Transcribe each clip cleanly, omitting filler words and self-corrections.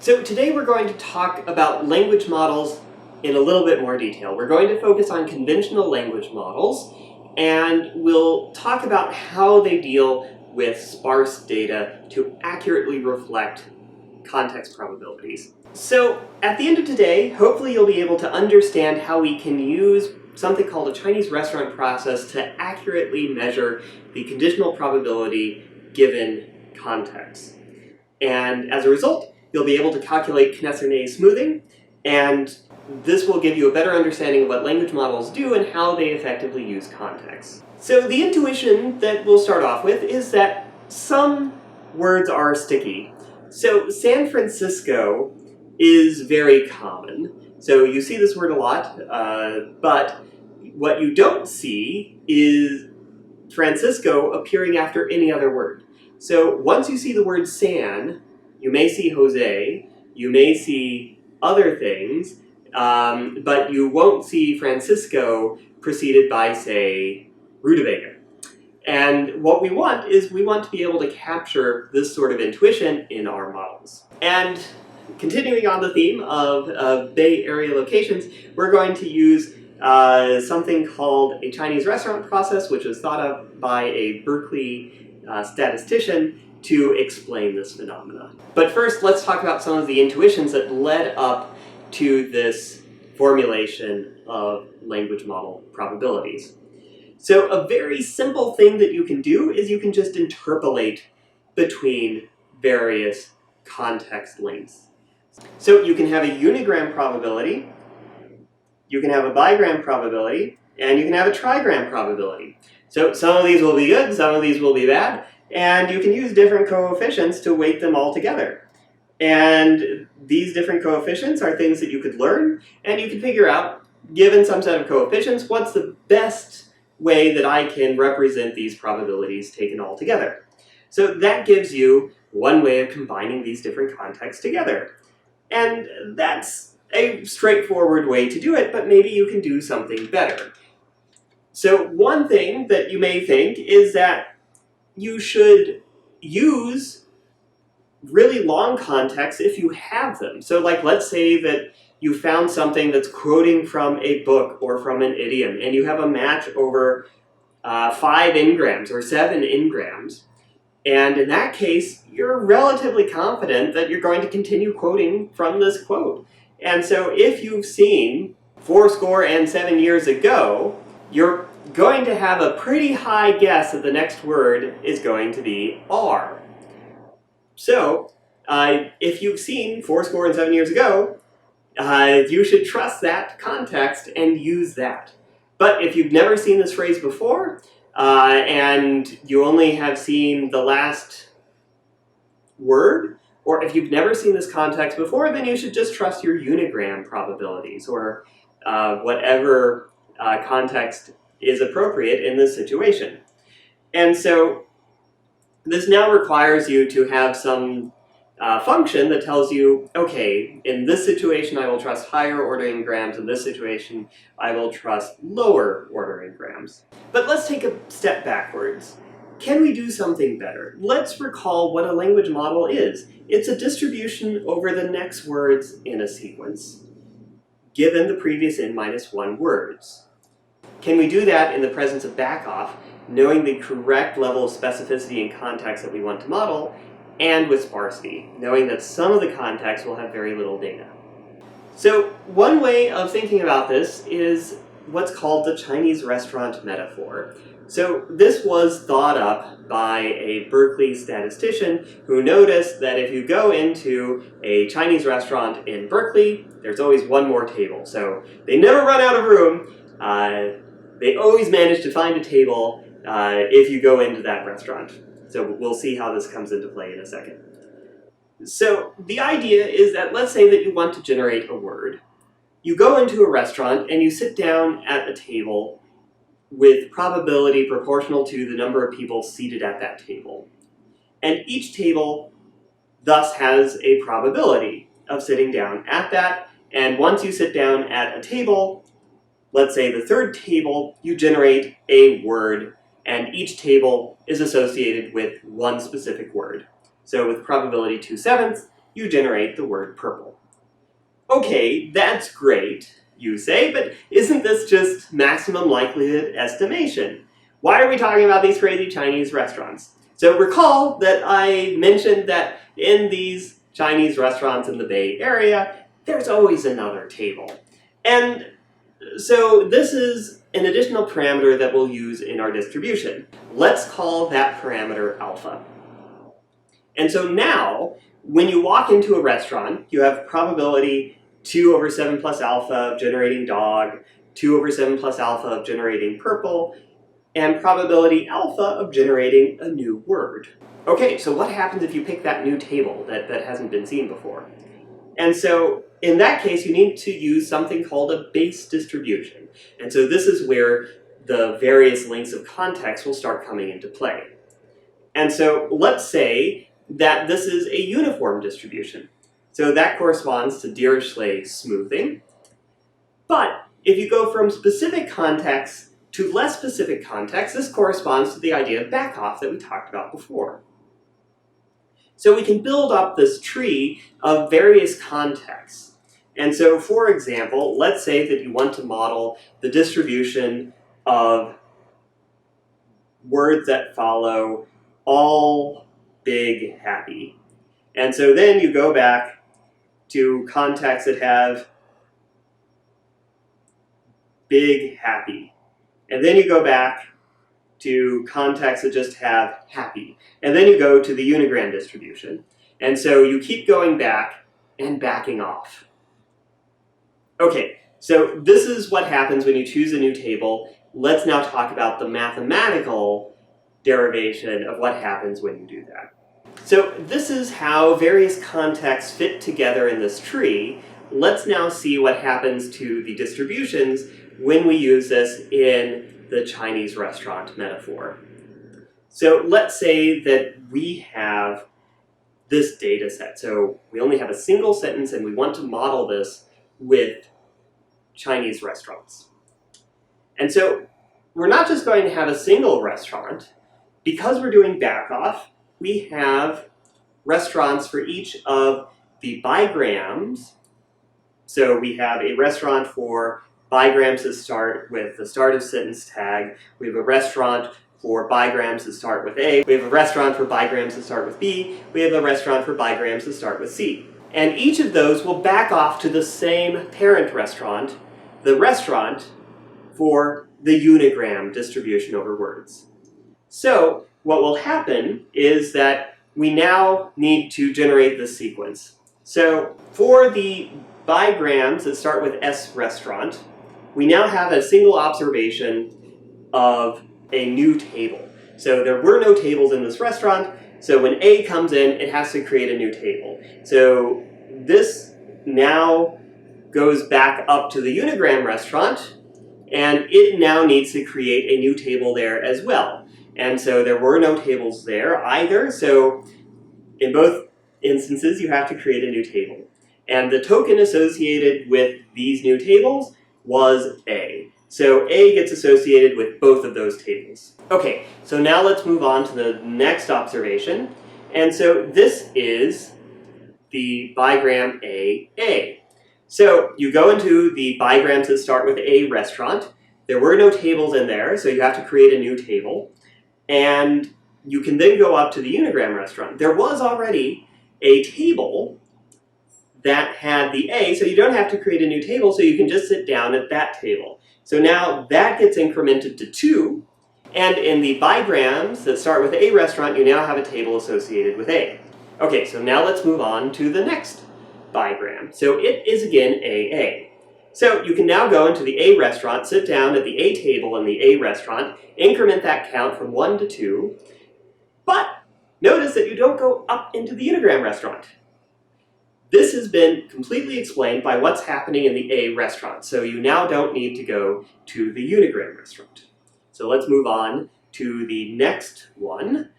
So today we're going to talk about language models in a little bit more detail. We're going to focus on conventional language models, and we'll talk about how they deal with sparse data to accurately reflect context probabilities. So at the end of today, hopefully you'll be able to understand how we can use something called a Chinese restaurant process to accurately measure the conditional probability given context. And as a result, you'll be able to calculate Kneser-Ney smoothing, and this will give you a better understanding of what language models do and how they effectively use context. So the intuition that we'll start off with is that some words are sticky. So San Francisco is very common. So you see this word a lot, but what you don't see is Francisco appearing after any other word. So once you see the word San, you may see Jose, you may see other things, but you won't see Francisco preceded by, say, Rutabaga. And what we want is we want to be able to capture this sort of intuition in our models. And continuing on the theme of Bay Area locations, we're going to use something called a Chinese restaurant process, which was thought up by a Berkeley statistician to explain this phenomena. But first, let's talk about some of the intuitions that led up to this formulation of language model probabilities. So a very simple thing that you can do is you can just interpolate between various context lengths. So you can have a unigram probability, you can have a bigram probability, and you can have a trigram probability. So some of these will be good, some of these will be bad, and you can use different coefficients to weight them all together. And these different coefficients are things that you could learn, and you can figure out, given some set of coefficients, what's the best way that I can represent these probabilities taken all together. So that gives you one way of combining these different contexts together. And that's a straightforward way to do it, but maybe you can do something better. So one thing that you may think is that you should use really long contexts if you have them. So like, let's say that you found something that's quoting from a book or from an idiom, and you have a match over 5 n-grams or 7 n-grams. And in that case, you're relatively confident that you're going to continue quoting from this quote. And so if you've seen 7 years ago, you're going to have a pretty high guess that the next word is going to be R. So if you've seen 7 years ago, you should trust that context and use that. But if you've never seen this phrase before, and you only have seen the last word, or if you've never seen this context before, then you should just trust your unigram probabilities, or whatever context is appropriate in this situation. And so this now requires you to have some function that tells you, okay, in this situation I will trust higher order n-grams, in this situation I will trust lower order n-grams. But let's take a step backwards. Can we do something better? Let's recall what a language model is. It's a distribution over the next words in a sequence, given the previous n-1 words. Can we do that in the presence of Backoff, knowing the correct level of specificity and context that we want to model, and with sparsity, knowing that some of the context will have very little data? So one way of thinking about this is what's called the Chinese restaurant metaphor. So this was thought up by a Berkeley statistician who noticed that if you go into a Chinese restaurant in Berkeley, there's always one more table. So they never run out of room. They always manage to find a table if you go into that restaurant. So we'll see how this comes into play in a second. So the idea is that, let's say that you want to generate a word. You go into a restaurant and you sit down at a table with probability proportional to the number of people seated at that table. And each table thus has a probability of sitting down at that. And once you sit down at a table, let's say the third table, you generate a word, and each table is associated with one specific word. So with probability 2/7, you generate the word purple. Okay, that's great, you say, but isn't this just maximum likelihood estimation? Why are we talking about these crazy Chinese restaurants? So recall that I mentioned that in these Chinese restaurants in the Bay Area, there's always another table. And so this is an additional parameter that we'll use in our distribution. Let's call that parameter alpha. And so now, when you walk into a restaurant, you have probability 2 over 7 plus alpha of generating dog, 2 over 7 plus alpha of generating purple, and probability alpha of generating a new word. Okay, so what happens if you pick that new table that hasn't been seen before? And so in that case, you need to use something called a base distribution. And so this is where the various lengths of context will start coming into play. And so let's say that this is a uniform distribution. So that corresponds to Dirichlet smoothing. But if you go from specific context to less specific context, this corresponds to the idea of Backoff that we talked about before. So we can build up this tree of various contexts. And so, for example, let's say that you want to model the distribution of words that follow all, big, happy. And so then you go back to contexts that have big, happy. And then you go back to contexts that just have happy. And then you go to the unigram distribution. And so you keep going back and backing off. Okay, so this is what happens when you choose a new table. Let's now talk about the mathematical derivation of what happens when you do that. So this is how various contexts fit together in this tree. Let's now see what happens to the distributions when we use this in the Chinese restaurant metaphor. So let's say that we have this data set. So we only have a single sentence and we want to model this with Chinese restaurants. And so we're not just going to have a single restaurant. Because we're doing Backoff, we have restaurants for each of the bigrams. So we have a restaurant for bigrams that start with the start of sentence tag. We have a restaurant for bigrams that start with A. We have a restaurant for bigrams that start with B. We have a restaurant for bigrams that start with C. And each of those will back off to the same parent restaurant, the restaurant for the unigram distribution over words. So what will happen is that we now need to generate this sequence. So for the bigrams that start with S restaurant, we now have a single observation of a new table. So there were no tables in this restaurant, so when A comes in, it has to create a new table. So this now goes back up to the unigram restaurant, and it now needs to create a new table there as well. And so there were no tables there either, so in both instances you have to create a new table. And the token associated with these new tables was A. So A gets associated with both of those tables. Okay, so now let's move on to the next observation. And so this is the bigram AA. So you go into the bigrams that start with A restaurant. There were no tables in there, so you have to create a new table. And you can then go up to the unigram restaurant. There was already a table that had the A, so you don't have to create a new table, so you can just sit down at that table. So now that gets incremented to 2, and in the bigrams that start with A restaurant, you now have a table associated with A. Okay, so now let's move on to the next bigram. So it is again AA. So you can now go into the A restaurant, sit down at the A table in the A restaurant, increment that count from 1 to 2, but notice that you don't go up into the unigram restaurant. This has been completely explained by what's happening in the A restaurant, so you now don't need to go to the unigram restaurant. So let's move on to the next one.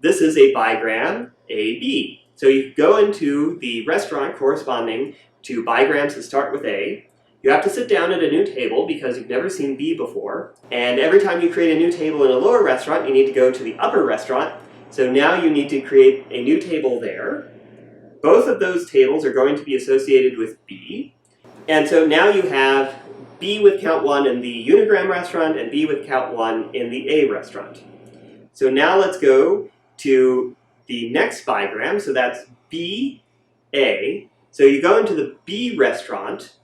This is a bigram AB. So you go into the restaurant corresponding to bigrams that start with A. You have to sit down at a new table because you've never seen B before. And every time you create a new table in a lower restaurant, you need to go to the upper restaurant. So now you need to create a new table there. both of those tables are going to be associated with B. And so now you have B with count 1 in the unigram restaurant and B with count 1 in the A restaurant. So now let's go to the next bigram, so that's B, A. So you go into the B restaurant.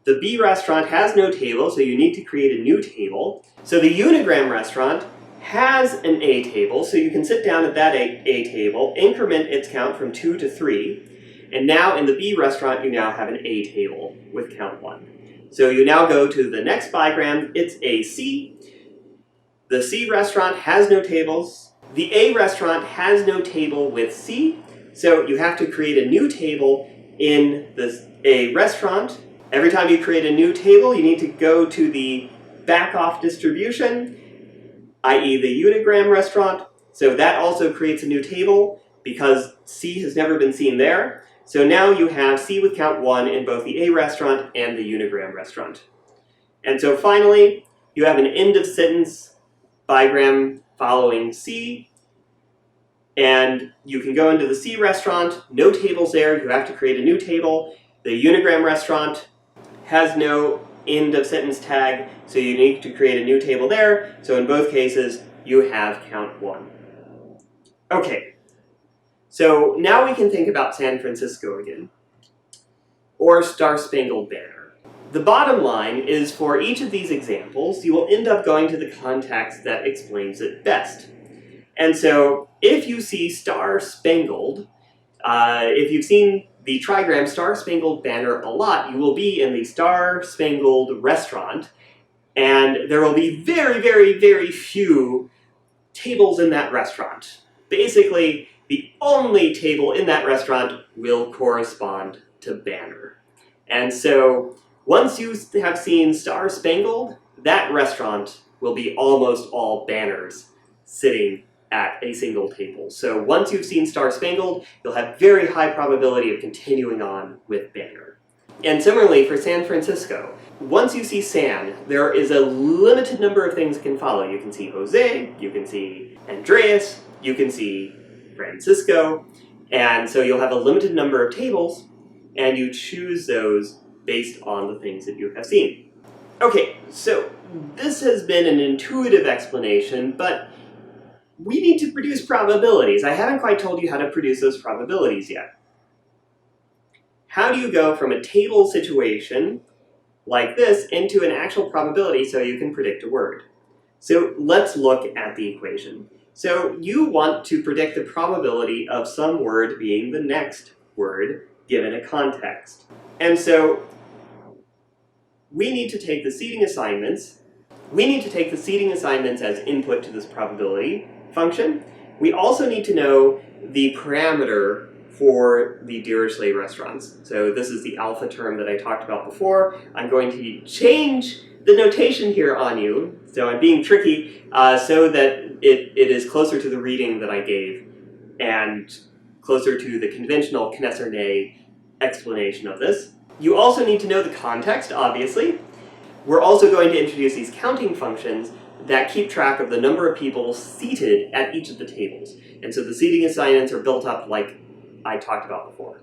The B restaurant has no table, so you need to create a new table. So the unigram restaurant has an A table, so you can sit down at that A table, increment its count from 2 to 3, and now in the B restaurant you now have an A table with count 1. So you now go to the next bigram, it's AC. The C restaurant has no tables. The A restaurant has no table with C, so you have to create a new table in the A restaurant. Every time you create a new table, you need to go to the Backoff distribution, i.e. the unigram restaurant. So that also creates a new table because C has never been seen there. So now you have C with count 1 in both the A restaurant and the unigram restaurant. And so finally, you have an end of sentence bigram following C. And you can go into the C restaurant, no tables there, you have to create a new table. The unigram restaurant has no end of sentence tag, so you need to create a new table there. So in both cases, you have count 1. Okay, so now we can think about San Francisco again, or Star Spangled Banner. The bottom line is for each of these examples, you will end up going to the context that explains it best. And so if you see Star Spangled, if you've seen the trigram Star Spangled Banner a lot, you will be in the Star Spangled Restaurant, and there will be very, very, very few tables in that restaurant. Basically, the only table in that restaurant will correspond to Banner. And so once you have seen Star Spangled, that restaurant will be almost all banners sitting at a single table. So once you've seen Star Spangled, you'll have very high probability of continuing on with Banner. And similarly for San Francisco, once you see San, there is a limited number of things that can follow. You can see Jose, you can see Andreas, you can see Francisco, and so you'll have a limited number of tables, and you choose those based on the things that you have seen. Okay, so this has been an intuitive explanation, but we need to produce probabilities. I haven't quite told you how to produce those probabilities yet. How do you go from a table situation like this into an actual probability so you can predict a word? So let's look at the equation. So you want to predict the probability of some word being the next word given a context. And so we need to take the seeding assignments. We need to take the seeding assignments as input to this probability function. We also need to know the parameter for the Dirichlet restaurants. So this is the alpha term that I talked about before. I'm going to change the notation here on you, so I'm being tricky, so that it is closer to the reading that I gave and closer to the conventional Knesser-Ney explanation of this. You also need to know the context, obviously. We're also going to introduce these counting functions that keep track of the number of people seated at each of the tables. And so the seating assignments are built up like I talked about before.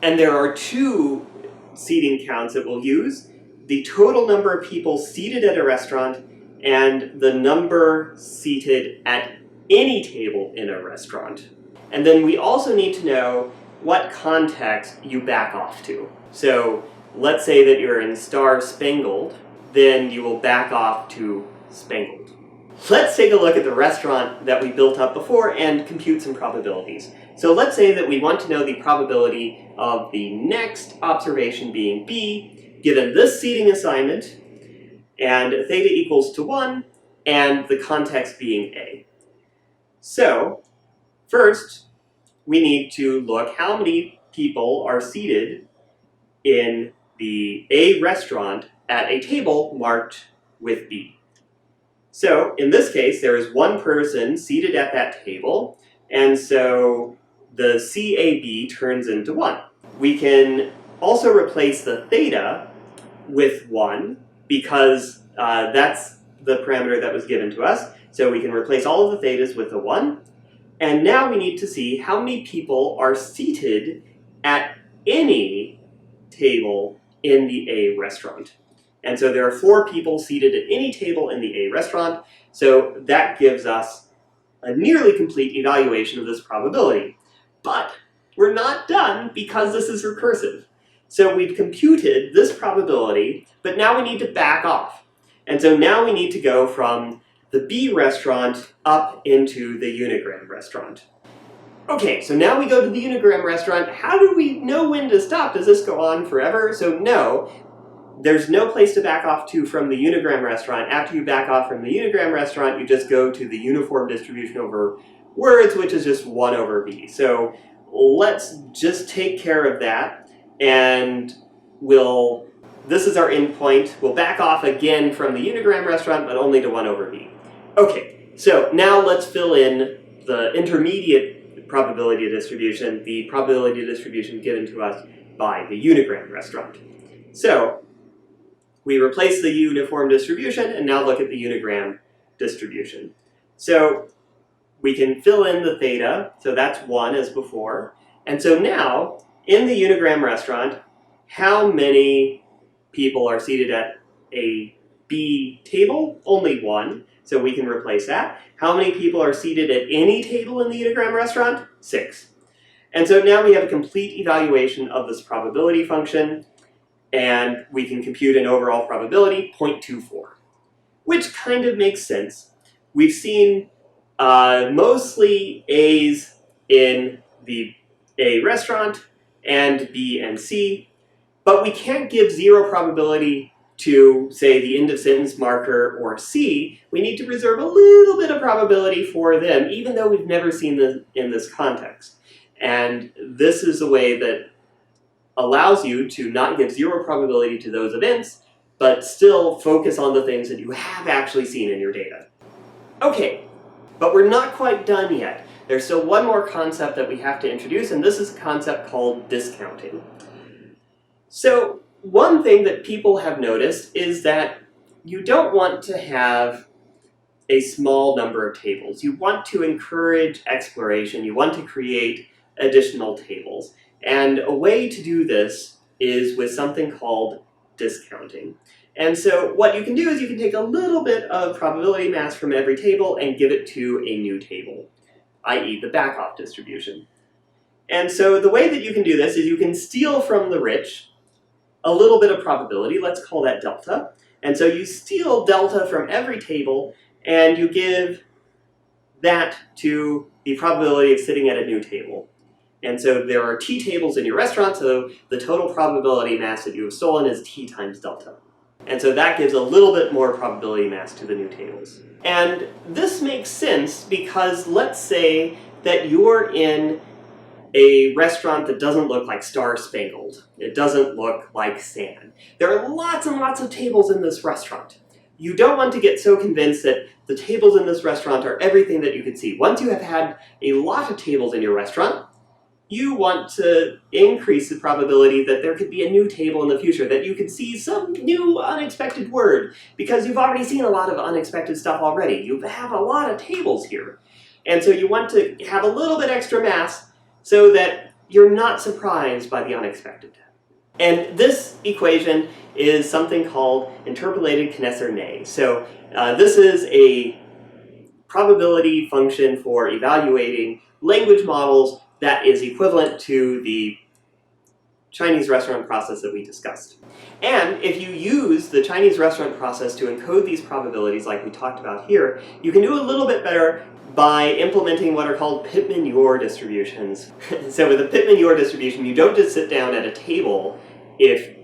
And there are two seating counts that we'll use: the total number of people seated at a restaurant and the number seated at any table in a restaurant. And then we also need to know what context you back off to. So let's say that you're in Star Spangled, then you will back off to Spangled. Let's take a look at the restaurant that we built up before and compute some probabilities. So let's say that we want to know the probability of the next observation being B, given this seating assignment, and theta equals to 1, and the context being A. So first, we need to look how many people are seated in the A restaurant at a table marked with B. So in this case, there is one person seated at that table, and so the CAB turns into 1. We can also replace the theta with 1 because that's the parameter that was given to us. So we can replace all of the thetas with a 1. And now we need to see how many people are seated at any table in the A restaurant. And so there are 4 people seated at any table in the A restaurant, so that gives us a nearly complete evaluation of this probability. But we're not done because this is recursive. So we've computed this probability, but now we need to back off. And so now we need to go from the B restaurant up into the unigram restaurant. Okay, so now we go to the unigram restaurant. How do we know when to stop? Does this go on forever? So no, there's no place to back off to from the unigram restaurant. After you back off from the unigram restaurant, you just go to the uniform distribution over words, which is just 1 over b. So let's just take care of that, and this is our endpoint. We'll back off again from the unigram restaurant, but only to 1 over b. Okay, so now let's fill in the intermediate probability distribution, the probability distribution given to us by the unigram restaurant. So we replace the uniform distribution and now look at the unigram distribution. So we can fill in the theta, so that's 1 as before. And so now, in the unigram restaurant, how many people are seated at a B table? Only 1, so we can replace that. How many people are seated at any table in the unigram restaurant? 6. And so now we have a complete evaluation of this probability function, and we can compute an overall probability, 0.24, which kind of makes sense. We've seen mostly A's in the A restaurant and B and C, but we can't give 0 probability to, say, the end of sentence marker or C. We need to reserve a little bit of probability for them, even though we've never seen them in this context. And this is a way that allows you to not give 0 probability to those events, but still focus on the things that you have actually seen in your data. Okay, but we're not quite done yet. There's still one more concept that we have to introduce, and this is a concept called discounting. So one thing that people have noticed is that you don't want to have a small number of tables. You want to encourage exploration. You want to create additional tables. And a way to do this is with something called discounting. And so what you can do is you can take a little bit of probability mass from every table and give it to a new table, i.e. the Backoff distribution. And so the way that you can do this is you can steal from the rich a little bit of probability, let's call that delta. And so you steal delta from every table and you give that to the probability of sitting at a new table. And so there are t tables in your restaurant, so the total probability mass that you have stolen is t times delta. And so that gives a little bit more probability mass to the new tables. And this makes sense because let's say that you're in a restaurant that doesn't look like Star Spangled. It doesn't look like sand. There are lots and lots of tables in this restaurant. You don't want to get so convinced that the tables in this restaurant are everything that you can see. Once you have had a lot of tables in your restaurant, you want to increase the probability that there could be a new table in the future, that you could see some new unexpected word, because you've already seen a lot of unexpected stuff already. You have a lot of tables here. And so you want to have a little bit extra mass so that you're not surprised by the unexpected. And this equation is something called interpolated Kneser-Ney. So this is a probability function for evaluating language models that is equivalent to the Chinese restaurant process that we discussed. And if you use the Chinese restaurant process to encode these probabilities like we talked about here, you can do a little bit better by implementing what are called pitman-yor distributions. So with a pitman-yor distribution, you don't just sit down at a table if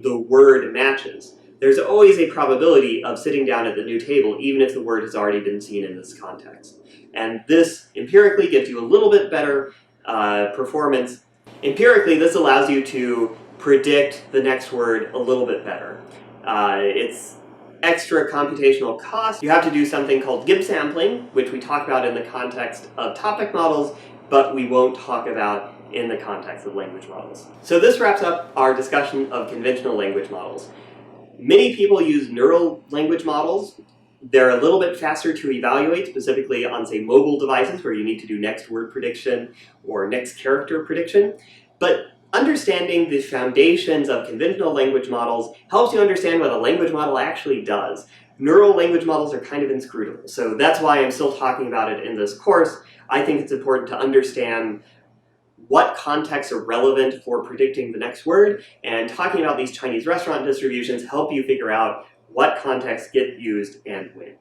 the word matches. There's always a probability of sitting down at the new table, even if the word has already been seen in this context. And this empirically gives you a little bit better performance. Empirically, this allows you to predict the next word a little bit better. It's extra computational cost. You have to do something called Gibbs sampling, which we talk about in the context of topic models, but we won't talk about in the context of language models. So this wraps up our discussion of conventional language models. Many people use neural language models. They're a little bit faster to evaluate, specifically on, say, mobile devices where you need to do next word prediction or next character prediction. But understanding the foundations of conventional language models helps you understand what a language model actually does. Neural language models are kind of inscrutable, so that's why I'm still talking about it in this course. I think it's important to understand what contexts are relevant for predicting the next word, and talking about these Chinese restaurant distributions help you figure out what contexts get used and when.